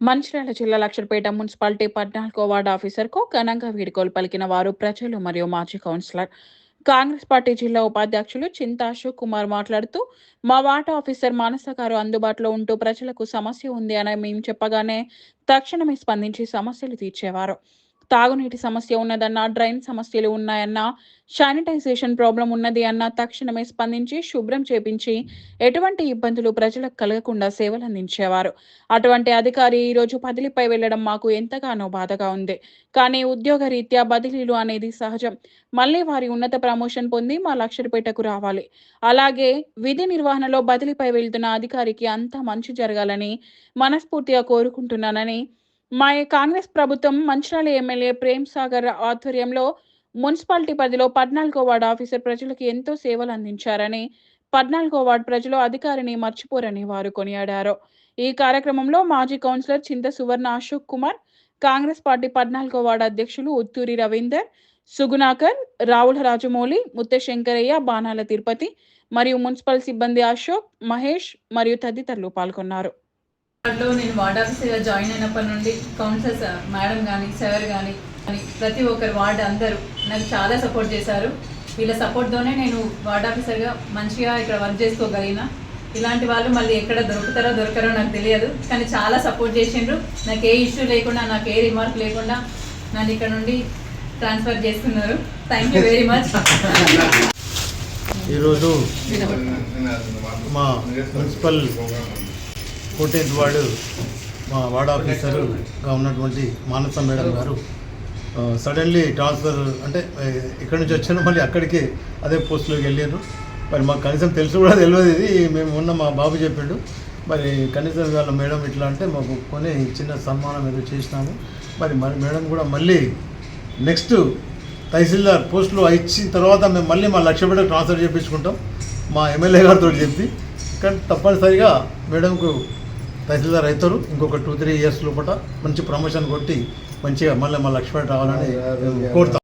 మంచిర్యాల జిల్లా Luxettipet municipality 14వ ward ఆఫీసర్కు ఘనంగా వీడ్కోలు పలికిన వారు ప్రజలు మరియు మాజీ కౌన్సిలర్. కాంగ్రెస్ పార్టీ జిల్లా ఉపాధ్యక్షులు చింతా అశోక్ కుమార్ మాట్లాడుతూ, మా వార్డు ఆఫీసర్ మానస గారు అందుబాటులో ఉంటూ ప్రజలకు సమస్య ఉంది అని మేము చెప్పగానే తక్షణమే స్పందించి సమస్యలు తీర్చేవారు. తాగునీటి సమస్య ఉన్నదన్నా, డ్రైన్ సమస్యలు ఉన్నాయన్నా, శానిటైజేషన్ ప్రాబ్లం ఉన్నది అన్నా తక్షణమే స్పందించి శుభ్రం చేపించి ఎటువంటి ఇబ్బందులు ప్రజలకు కలగకుండా సేవలందించేవారు. అటువంటి అధికారి ఈరోజు బదిలీపై వెళ్లడం మాకు ఎంతగానో బాధగా ఉంది. కానీ ఉద్యోగరీత్యా బదిలీలు అనేది సహజం. మళ్లీ వారి ఉన్నత ప్రమోషన్ పొంది మా లక్షరిపేటకు రావాలి. అలాగే విధి నిర్వహణలో బదిలీపై వెళ్తున్న అధికారికి అంతా మంచి జరగాలని మనస్ఫూర్తిగా కోరుకుంటున్నానని, మా కాంగ్రెస్ ప్రభుత్వం మంచిర్యాల ఎమ్మెల్యే ప్రేమ్ సాగర్ ఆధ్వర్యంలో మున్సిపాలిటీ పరిధిలో 14వ వార్డు ఆఫీసర్ ప్రజలకు ఎంతో సేవలు అందించారని, 14వ వార్డు ప్రజలు అధికారిని మర్చిపోరని వారు కొనియాడారు. ఈ కార్యక్రమంలో మాజీ కౌన్సిలర్ చింత సువర్ణ అశోక్ కుమార్, కాంగ్రెస్ పార్టీ 14వ వార్డు అధ్యక్షులు ఉత్తూరి రవీందర్, సుగుణాకర్, రావుల రాజమౌళి, ముత్తే శంకరయ్య, బాణాల తిరుపతి మరియు మున్సిపల్ సిబ్బంది అశోక్, మహేష్ మరియు తదితరులు పాల్గొన్నారు. నేను వార్డ్ ఆఫీసర్గా జాయిన్ అయినప్పటి నుండి కౌన్సిలర్స్ మేడం కానీ సార్ కానీ ప్రతి ఒక్కరు వార్డు అందరూ నాకు చాలా సపోర్ట్ చేశారు. వీళ్ళ సపోర్ట్తోనే నేను వార్డ్ ఆఫీసర్గా మంచిగా ఇక్కడ వర్క్ చేసుకోగలిగిన. ఇలాంటి వాళ్ళు మళ్ళీ ఎక్కడ దొరకరో నాకు తెలియదు, కానీ చాలా సపోర్ట్ చేసిండ్రు. నాకు ఏ ఇష్యూ లేకుండా, నాకు ఏ రిమార్క్ లేకుండా నన్ను ఇక్కడ నుండి ట్రాన్స్ఫర్ చేస్తున్నారు. Thank you very much. ఈరోజు మా మున్సిపల్ 14th వార్డు మా వార్డ్ ఆఫీసరుగా ఉన్నటువంటి మానస మేడం గారు సడన్లీ ట్రాన్స్ఫర్ అంటే ఇక్కడి నుంచి వచ్చాను, మళ్ళీ అక్కడికి అదే పోస్టులోకి వెళ్ళారు. మరి మాకు కనీసం తెలుసు కూడా తెలియదు. ఇది మేము ఉన్న మా బాబు చెప్పిండు. మరి కనీసం వాళ్ళ మేడం ఇట్లా అంటే మాకు కొని చిన్న సన్మానం ఏదో చేసినాము. మరి మేడం కూడా మళ్ళీ నెక్స్ట్ తహసీల్దార్ పోస్టులో ఇచ్చిన తర్వాత మేము మళ్ళీ మా లక్షపేటకు ట్రాన్స్ఫర్ చేయించుకుంటాం మా ఎమ్మెల్యే గారితో చెప్పి. కానీ తప్పనిసరిగా మేడంకు తహసీల్దార్ అవుతారు. ఇంకొక 2-3 years లోపల మంచి ప్రమోషన్ కొట్టి మంచిగా మళ్ళీ మా లక్ష్మీపేట రావాలని కోరుతాం.